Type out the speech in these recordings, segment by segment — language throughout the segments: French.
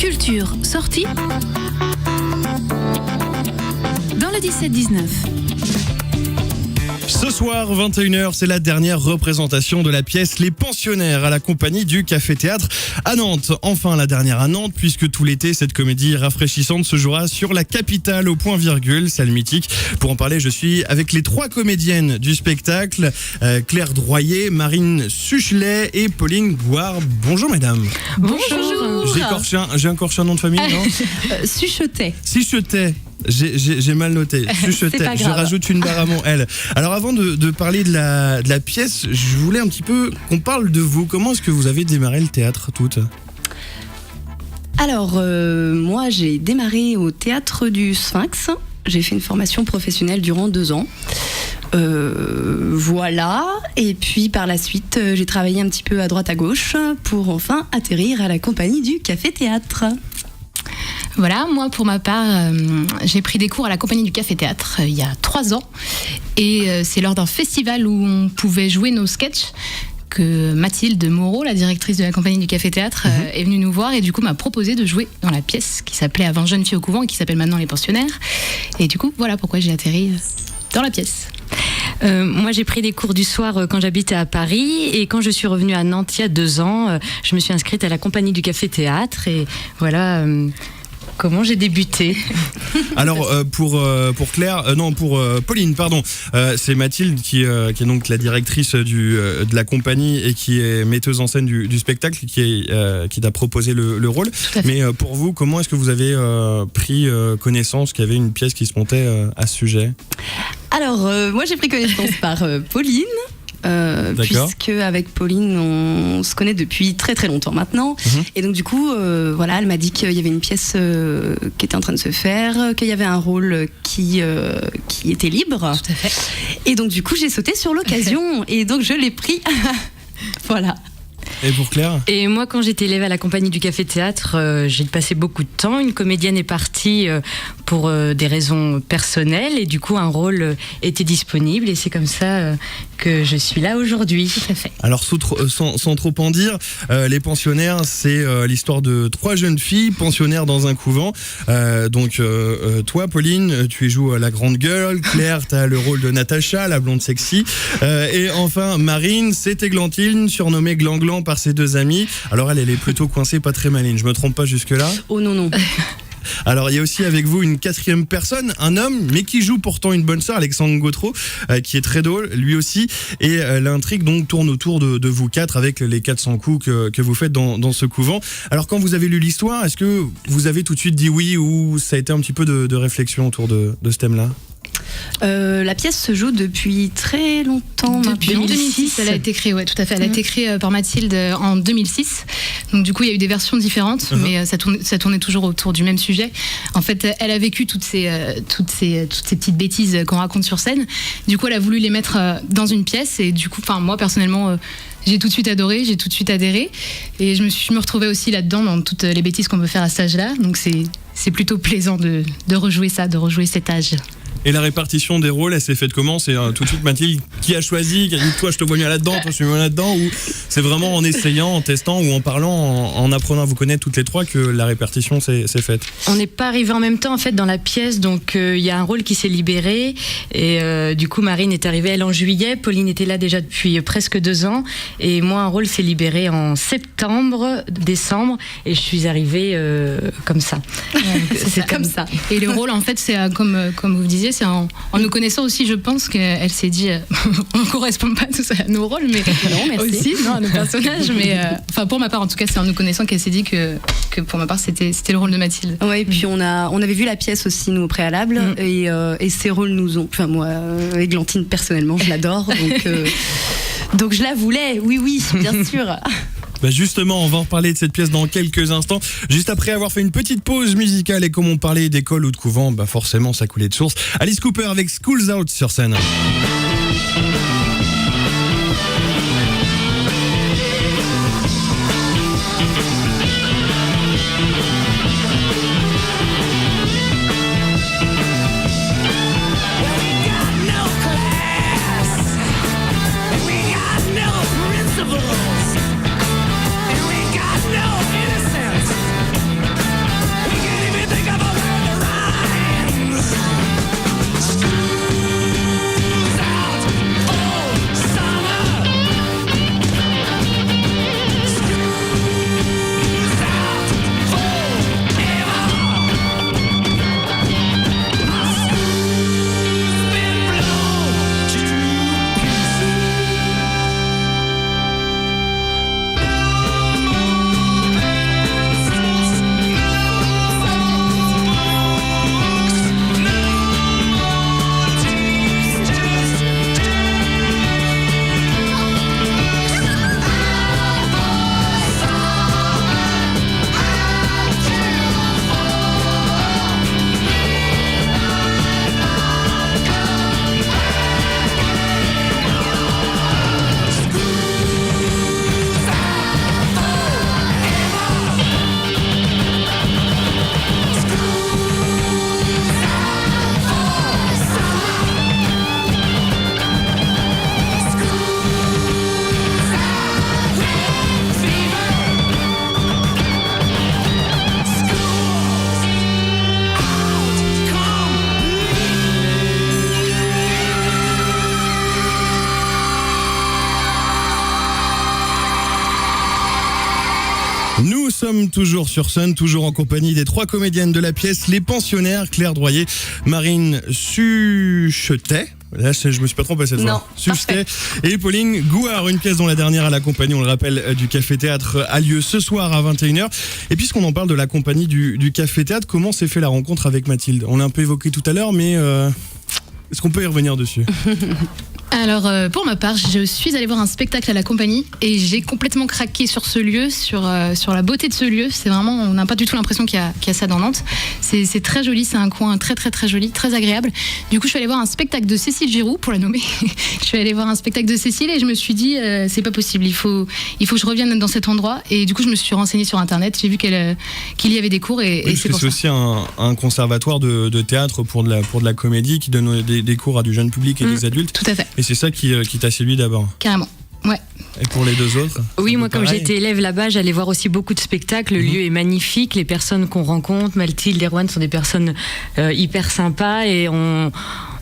Culture, sortie dans le 17-19. Ce soir, 21h, c'est la dernière représentation de la pièce Les Pensionnaires à la compagnie du Café Théâtre à Nantes. Enfin, la dernière à Nantes, puisque tout l'été, cette comédie rafraîchissante se jouera sur la capitale au point virgule, salle mythique. Pour en parler, je suis avec les 3 comédiennes du spectacle, Claire Droyer, Marine Suchelet et Pauline Gouard. Bonjour mesdames. Bonjour. J'ai encorché un nom de famille, non? Suchetet. Suchetet. J'ai mal noté. Suchetet. Je rajoute une barre à mon L. Alors avant de parler de la pièce, je voulais un petit peu qu'on parle de vous. Comment est-ce que vous avez démarré le théâtre toutes? Alors, moi, j'ai démarré au théâtre du Sphinx. J'ai fait une formation professionnelle durant 2 ans. Voilà. Et puis, par la suite, j'ai travaillé un petit peu à droite à gauche pour enfin atterrir à la compagnie du Café Théâtre. Voilà, moi pour ma part, j'ai pris des cours à la compagnie du Café Théâtre il y a 3 ans. Et c'est lors d'un festival où on pouvait jouer nos sketchs que Mathilde Moreau, la directrice de la compagnie du Café Théâtre, est venue nous voir et du coup m'a proposé de jouer dans la pièce qui s'appelait Avant jeunes filles au couvent et qui s'appelle maintenant Les Pensionnaires. Et du coup, voilà pourquoi j'ai atterri dans la pièce. Moi, j'ai pris des cours du soir quand j'habitais à Paris et quand je suis revenue à Nantes il y a 2 ans, je me suis inscrite à la compagnie du Café Théâtre et voilà comment j'ai débuté. Alors pour Claire, non pour Pauline, pardon, c'est Mathilde qui est donc la directrice de la compagnie et qui est metteuse en scène du spectacle, qui t'a proposé le rôle. Mais pour vous, comment est-ce que vous avez pris connaissance qu'il y avait une pièce qui se montait à ce sujet? Alors, moi, j'ai pris connaissance par Pauline. Puisque avec Pauline on se connaît depuis très très longtemps maintenant et donc du coup voilà, elle m'a dit qu'il y avait une pièce qui était en train de se faire, qu'il y avait un rôle qui était libre. Tout à fait. Et donc du coup j'ai sauté sur l'occasion et donc je l'ai pris. Voilà. Et pour Claire? Et moi, quand j'étais élève à la compagnie du Café Théâtre, j'ai passé beaucoup de temps. Une comédienne est partie pour des raisons personnelles et du coup, un rôle était disponible et c'est comme ça que je suis là aujourd'hui. Tout à fait. Alors, sans trop en dire, Les Pensionnaires, c'est l'histoire de 3 jeunes filles pensionnaires dans un couvent. Donc, toi, Pauline, tu joues la grande gueule. Claire, tu as le rôle de Natacha, la blonde sexy. Et enfin, Marine, c'est Églantine, surnommée Glanglan par ses 2 amis. Alors elle est plutôt coincée, pas très maligne. Je me trompe pas jusque-là? Oh non. Alors il y a aussi avec vous une 4e personne, un homme, mais qui joue pourtant une bonne sœur, Alexandre Gautreau, qui est très drôle, lui aussi. Et l'intrigue donc tourne autour de vous 4 avec les 400 coups que vous faites dans ce couvent. Alors quand vous avez lu l'histoire, est-ce que vous avez tout de suite dit oui ou ça a été un petit peu de réflexion autour de ce thème-là? La pièce se joue depuis très longtemps. Depuis 2006, elle a été créée, ouais, tout à fait. Elle a été créée par Mathilde en 2006. Donc du coup, il y a eu des versions différentes, mais ça tournait toujours autour du même sujet. En fait, elle a vécu toutes ces petites bêtises qu'on raconte sur scène. Du coup, elle a voulu les mettre dans une pièce. Et du coup, moi personnellement, j'ai tout de suite adoré, j'ai tout de suite adhéré. Et je me retrouvais aussi là-dedans dans toutes les bêtises qu'on peut faire à cet âge-là. Donc c'est plutôt plaisant de rejouer ça, de rejouer cet âge. Et la répartition des rôles, elle s'est faite comment? C'est tout de suite Mathilde qui a choisi, qui a dit toi je te vois mieux là-dedans, toi je te vois mieux là-dedans, ou c'est vraiment en essayant, en testant ou en parlant, en apprenant à vous connaître toutes les 3 que la répartition s'est faite? On n'est pas arrivés en même temps en fait dans la pièce, donc il y a un rôle qui s'est libéré et du coup Marine est arrivée elle en juillet, Pauline était là déjà depuis presque 2 ans et moi un rôle s'est libéré en décembre et je suis arrivée comme ça. C'est comme ça. Et le rôle en fait c'est comme vous disiez, c'est en nous connaissant aussi, je pense qu'elle s'est dit on ne correspond pas tous à nos rôles, mais non, merci. aussi à nos personnages. Mais pour ma part, en tout cas, c'est en nous connaissant qu'elle s'est dit que pour ma part, c'était le rôle de Mathilde. Ouais, et puis on avait vu la pièce aussi, nous, au préalable, et ces rôles nous ont. Enfin, moi, Églantine, personnellement, je l'adore, donc je la voulais, oui, bien sûr. Justement, on va en reparler de cette pièce dans quelques instants. Juste après avoir fait une petite pause musicale et comme on parlait d'école ou de couvent, forcément ça coulait de source. Alice Cooper avec Schools Out sur scène. toujours sur Sun, toujours en compagnie des 3 comédiennes de la pièce Les Pensionnaires, Claire Droyer, Marine Suchetet. Là, je me suis pas trompé cette fois. Suchetet et Pauline Gouard, une pièce dont la dernière à la compagnie, on le rappelle, du Café Théâtre a lieu ce soir à 21h. Et puisqu'on en parle de la compagnie du Café Théâtre, comment s'est fait la rencontre avec Mathilde ? On l'a un peu évoqué tout à l'heure, mais est-ce qu'on peut y revenir dessus ? Alors, pour ma part, je suis allée voir un spectacle à la compagnie et j'ai complètement craqué sur ce lieu, sur la beauté de ce lieu. C'est vraiment, on n'a pas du tout l'impression qu'il y a ça dans Nantes. C'est très joli, c'est un coin très très très joli, très agréable. Du coup, je suis allée voir un spectacle de Cécile Giroux, pour la nommer. Je suis allée voir un spectacle de Cécile et je me suis dit, c'est pas possible, il faut que je revienne dans cet endroit. Et du coup, je me suis renseignée sur Internet, j'ai vu qu'il y avait des cours et c'est pour ça. C'est aussi un conservatoire de théâtre pour de la comédie qui donne des cours à du jeune public et des adultes. Tout à fait. Et c'est ça qui t'a séduit d'abord. Carrément, ouais. Et pour les 2 autres ? Oui, moi comme j'étais élève là-bas, j'allais voir aussi beaucoup de spectacles. Le lieu est magnifique, les personnes qu'on rencontre, Mathilde et Erwan sont des personnes hyper sympas et on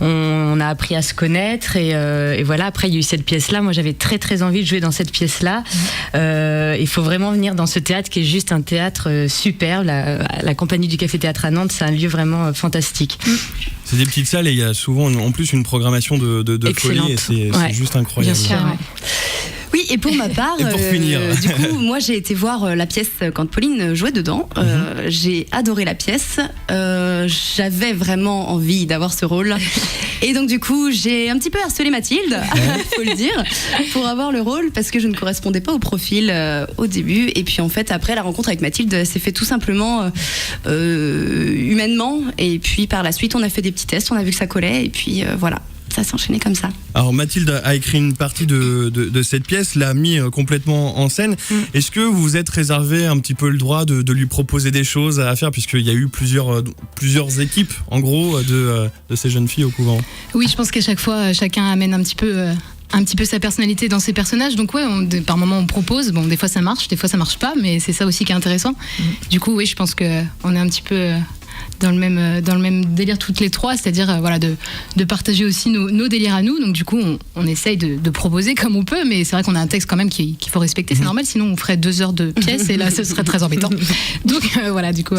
a appris à se connaître et voilà. Après il y a eu cette pièce-là, moi j'avais très très envie de jouer dans cette pièce-là. Il faut vraiment venir dans ce théâtre qui est juste un théâtre superbe. La compagnie du Café Théâtre à Nantes, c'est un lieu vraiment fantastique. C'est des petites salles et il y a souvent en plus une programmation de folie et c'est juste incroyable. Bien sûr, ouais. Oui, et pour ma part, et pour finir. du coup, moi j'ai été voir la pièce quand Pauline jouait dedans. J'ai adoré la pièce. J'avais vraiment envie d'avoir ce rôle. Et donc du coup, j'ai un petit peu harcelé Mathilde, faut le dire, pour avoir le rôle parce que je ne correspondais pas au profil au début. Et puis en fait, après la rencontre avec Mathilde, s'est fait tout simplement humainement. Et puis par la suite, on a fait des petits tests, on a vu que ça collait. Et puis voilà. Ça s'est enchaîné comme ça. Alors Mathilde a écrit une partie de cette pièce, l'a mis complètement en scène. Est-ce que vous vous êtes réservé un petit peu le droit de lui proposer des choses à faire, puisqu'il y a eu plusieurs équipes en gros de ces jeunes filles au couvent ? Oui, je pense qu'à chaque fois, chacun amène un petit peu sa personnalité dans ses personnages. Donc ouais, par moment on propose. Bon, des fois ça marche, des fois ça marche pas, mais c'est ça aussi qui est intéressant. Du coup, oui, je pense que on est un petit peu dans le même délire toutes les 3, c'est-à-dire voilà de partager aussi nos délires à nous. Donc du coup, on essaye de proposer comme on peut, mais c'est vrai qu'on a un texte quand même qu'il faut respecter. C'est normal, sinon on ferait 2 heures de pièce et là ce serait très embêtant. Donc voilà, du coup.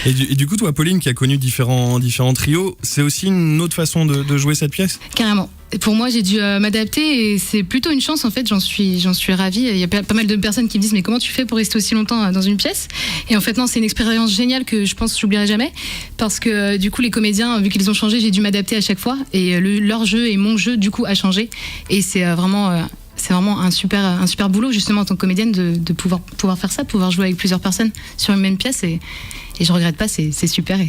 Et du coup, toi, Pauline, qui a connu différents trios, c'est aussi une autre façon de jouer cette pièce ? Carrément. Pour moi, j'ai dû m'adapter et c'est plutôt une chance en fait. J'en suis ravie. Il y a pas mal de personnes qui me disent mais comment tu fais pour rester aussi longtemps dans une pièce ? Et en fait non, c'est une expérience géniale que je pense que j'oublierai jamais parce que du coup les comédiens, vu qu'ils ont changé, j'ai dû m'adapter à chaque fois et leur jeu et mon jeu du coup a changé et c'est vraiment un super boulot justement en tant que comédienne de pouvoir faire ça, de pouvoir jouer avec plusieurs personnes sur une même pièce et je regrette pas, c'est super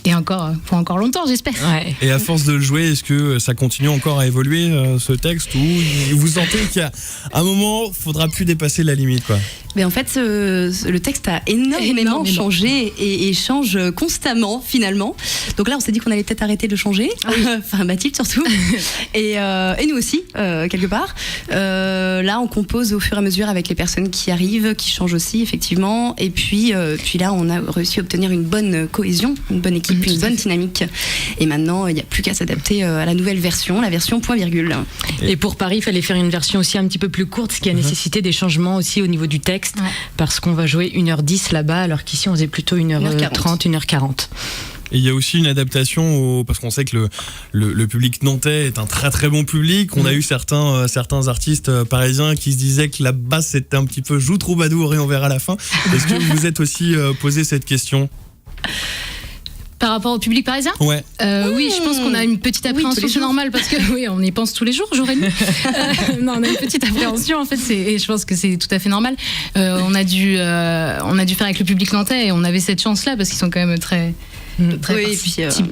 et encore pour encore longtemps, j'espère. Ouais. Et à force de le jouer, est-ce que ça continue encore à évoluer ce texte, ou vous sentez qu'à un moment, faudra plus dépasser la limite, quoi ? Mais en fait, le texte a énormément changé et change constamment finalement. Donc là, on s'est dit qu'on allait peut-être arrêter de changer. Enfin, Mathilde surtout. Et nous aussi, quelque part. Là, on compose au fur et à mesure avec les personnes qui arrivent, qui changent aussi, effectivement. Et puis là, on a réussi à obtenir une bonne cohésion, une bonne équipe, une bonne dynamique. Et maintenant, il n'y a plus qu'à s'adapter à la nouvelle version, la version point virgule. Et pour Paris, il fallait faire une version aussi un petit peu plus courte, ce qui a nécessité des changements aussi au niveau du texte, parce qu'on va jouer 1h10 là-bas, alors qu'ici on faisait plutôt 1h30, 1h40. Et il y a aussi une adaptation parce qu'on sait que le public nantais est un très très bon public. On a eu certains artistes parisiens qui se disaient que la basse c'était un petit peu joue troubadour et on verra à la fin. Est-ce que vous vous êtes aussi posé cette question ? Par rapport au public parisien ? Ouais. Oui, je pense qu'on a une petite appréhension, c'est normal, parce que oui, on y pense tous les jours, jour et nuit. Non, on a une petite appréhension, en fait, et je pense que c'est tout à fait normal. On a dû faire avec le public nantais, et on avait cette chance-là, parce qu'ils sont quand même très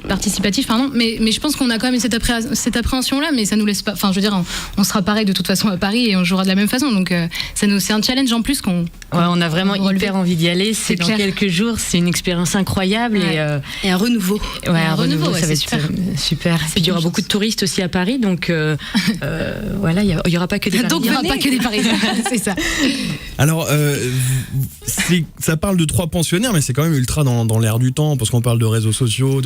participatif, pardon. Mais je pense qu'on a quand même cette appréhension-là, mais ça nous laisse pas. Enfin, je veux dire, on sera pareil de toute façon à Paris et on jouera de la même façon. Donc, c'est un challenge en plus qu'on. Ouais, on a vraiment hyper envie d'y aller. C'est dans clair. Quelques jours, c'est une expérience incroyable et un renouveau. Ouais, un renouveau, ça va être super. Et puis il y aura chance. beaucoup de touristes aussi à Paris, donc voilà, il y aura pas que des Parisiens. Donc il y aura pas que des Parisiens, c'est ça. Alors, ça parle de 3 pensionnaires, mais c'est quand même ultra dans l'air du temps, parce qu'on parle de réseaux sociaux,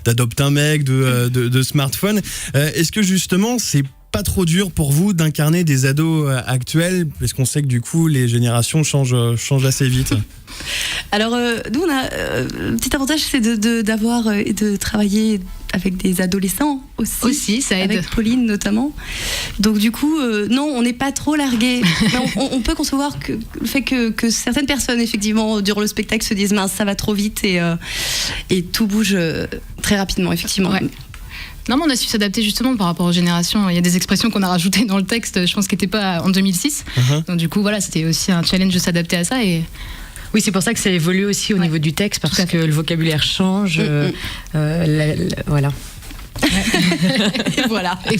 d'adopte un mec, de smartphone. Est-ce que justement, c'est pas trop dur pour vous d'incarner des ados actuels, parce qu'on sait que du coup les générations changent assez vite. Alors nous on a le petit avantage, c'est d'avoir et de travailler avec des adolescents aussi ça aide. Avec Pauline notamment. Donc du coup non, on n'est pas trop largués. Mais on peut concevoir que le fait que certaines personnes effectivement durant le spectacle se disent mince, ça va trop vite et tout bouge très rapidement effectivement. Ouais. Non, mais on a su s'adapter justement par rapport aux générations. Il y a des expressions qu'on a rajoutées dans le texte, je pense qu'elles n'étaient pas en 2006. Donc du coup, voilà, c'était aussi un challenge de s'adapter à ça. Et oui, c'est pour ça que ça évolue aussi au niveau du texte, parce que le vocabulaire change. Voilà. Et voilà. Et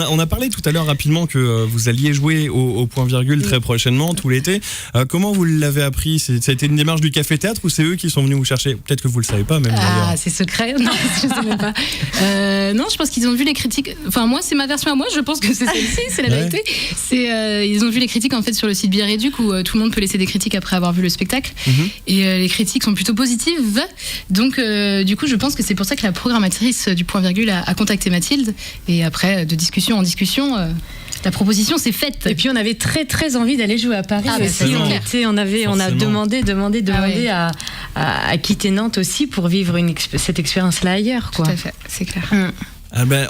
on a parlé tout à l'heure rapidement que vous alliez jouer au point virgule très prochainement, tout l'été. Comment vous l'avez appris? Ça a été une démarche du Café Théâtre ou c'est eux qui sont venus vous chercher? Peut-être que vous le savez pas même. Ah, c'est secret. Non, je sais même pas. Non, je pense qu'ils ont vu les critiques. Enfin, moi, c'est ma version à moi. Je pense que c'est celle-ci, c'est la vérité. Ils ont vu les critiques en fait sur le site Biréduc où tout le monde peut laisser des critiques après avoir vu le spectacle. Et les critiques sont plutôt positives. Donc, du coup, je pense que c'est pour ça que la programmatrice du point virgule a contacté Mathilde. Et après, de discussion en discussion, la proposition s'est faite. Et puis on avait très très envie d'aller jouer à Paris aussi. On a demandé à quitter Nantes aussi pour vivre cette expérience-là ailleurs, quoi. Tout à fait, c'est clair.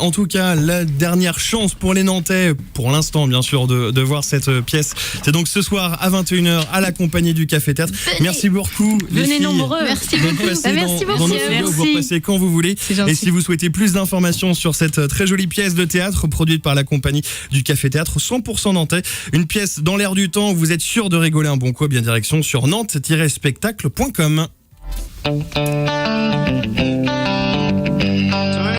En tout cas, la dernière chance pour les Nantais, pour l'instant bien sûr, de voir cette pièce, c'est donc ce soir à 21h à la compagnie du Café Théâtre. Merci beaucoup les filles. Venez nombreux. Merci beaucoup. Merci beaucoup. Vous repassez quand vous voulez. Et si vous souhaitez plus d'informations sur cette très jolie pièce de théâtre produite par la compagnie du Café Théâtre 100% nantais, une pièce dans l'air du temps où vous êtes sûr de rigoler un bon coup, bien direction sur nantes-spectacle.com.